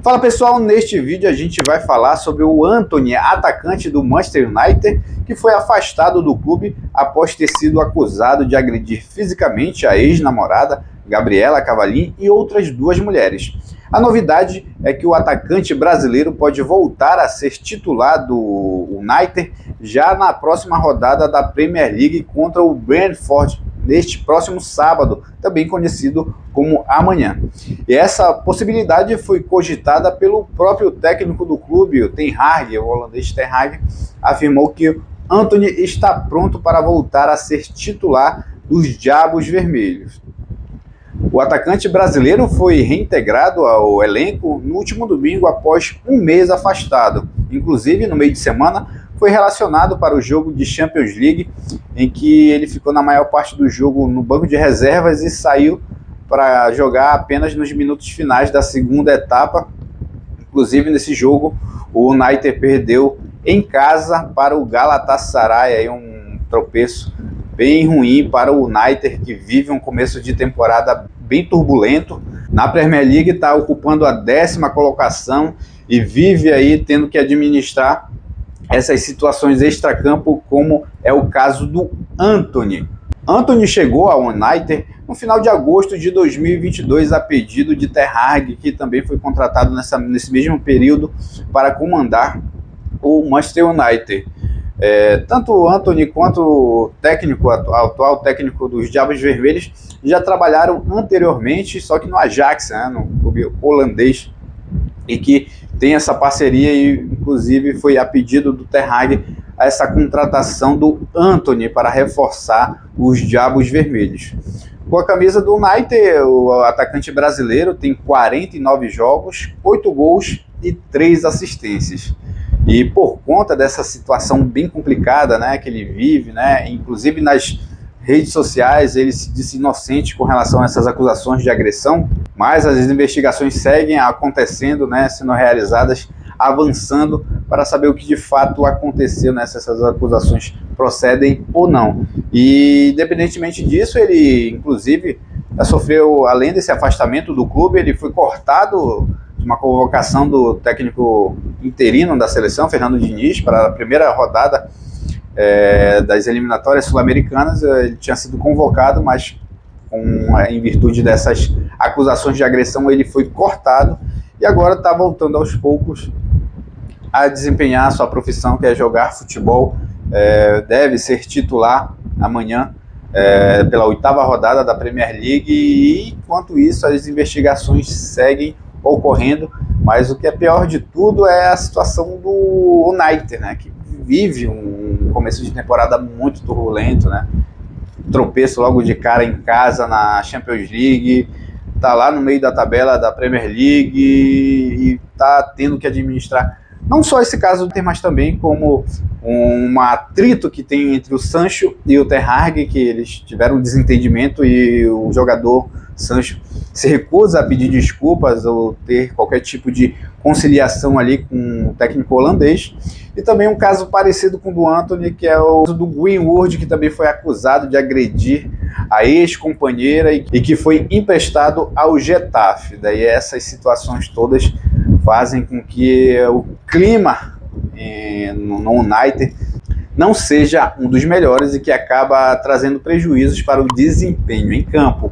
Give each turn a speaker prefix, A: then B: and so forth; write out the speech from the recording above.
A: Fala pessoal, neste vídeo a gente vai falar sobre o Antony, atacante do Manchester United, que foi afastado do clube após ter sido acusado de agredir fisicamente a ex-namorada Gabriela Cavallin e outras duas mulheres. A novidade é que o atacante brasileiro pode voltar a ser titular do United já na próxima rodada da Premier League contra o Brentford, neste próximo sábado, também conhecido como amanhã. E essa possibilidade foi cogitada pelo próprio técnico do clube, o Ten Hag, o holandês Ten Hag, afirmou que Antony está pronto para voltar a ser titular dos Diabos Vermelhos. O atacante brasileiro foi reintegrado ao elenco no último domingo após um mês afastado. Inclusive, no meio de semana, foi relacionado para o jogo de Champions League, em que ele ficou na maior parte do jogo no banco de reservas e saiu para jogar apenas nos minutos finais da segunda etapa. Inclusive, nesse jogo, o United perdeu em casa para o Galatasaray, aí um tropeço bem ruim para o United, que vive um começo de temporada bem turbulento. Na Premier League está ocupando a 10ª colocação e vive aí tendo que administrar essas situações extracampo, como é o caso do Antony. Antony chegou ao United no final de agosto de 2022 a pedido de Ten Hag, que também foi contratado nesse mesmo período para comandar o Manchester United. Tanto o Antony quanto o atual técnico dos Diabos Vermelhos já trabalharam anteriormente, só que no Ajax, né, no clube holandês, e que tem essa parceria e inclusive foi a pedido do Ten Hag essa contratação do Antony para reforçar os Diabos Vermelhos. Com a camisa do United, o atacante brasileiro tem 49 jogos, 8 gols e 3 assistências. E por conta dessa situação bem complicada, né, que ele vive, né, inclusive nas redes sociais ele se disse inocente com relação a essas acusações de agressão, mas as investigações seguem acontecendo, né, sendo realizadas, avançando para saber o que de fato aconteceu, né, se essas acusações procedem ou não. E independentemente disso, ele inclusive sofreu, além desse afastamento do clube, ele foi cortado de uma convocação do técnico interino da seleção, Fernando Diniz, para a primeira rodada das eliminatórias sul-americanas. Ele tinha sido convocado, mas em virtude dessas acusações de agressão ele foi cortado e agora está voltando aos poucos a desempenhar a sua profissão, que é jogar futebol. Deve ser titular amanhã pela 8ª rodada da Premier League, e enquanto isso as investigações seguem ocorrendo, mas o que é pior de tudo é a situação do United, né, que vive um começo de temporada muito turbulento, né, tropeço logo de cara em casa na Champions League, tá lá no meio da tabela da Premier League e tá tendo que administrar não só esse caso, mas também como um atrito que tem entre o Sancho e o Ten Hag, que eles tiveram um desentendimento e o jogador Sancho se recusa a pedir desculpas ou ter qualquer tipo de conciliação ali com o técnico holandês. E também um caso parecido com o do Antony, que é o do Greenwood, que também foi acusado de agredir a ex-companheira e que foi emprestado ao Getafe. Daí essas situações todas fazem com que o clima no United não seja um dos melhores e que acaba trazendo prejuízos para o desempenho em campo.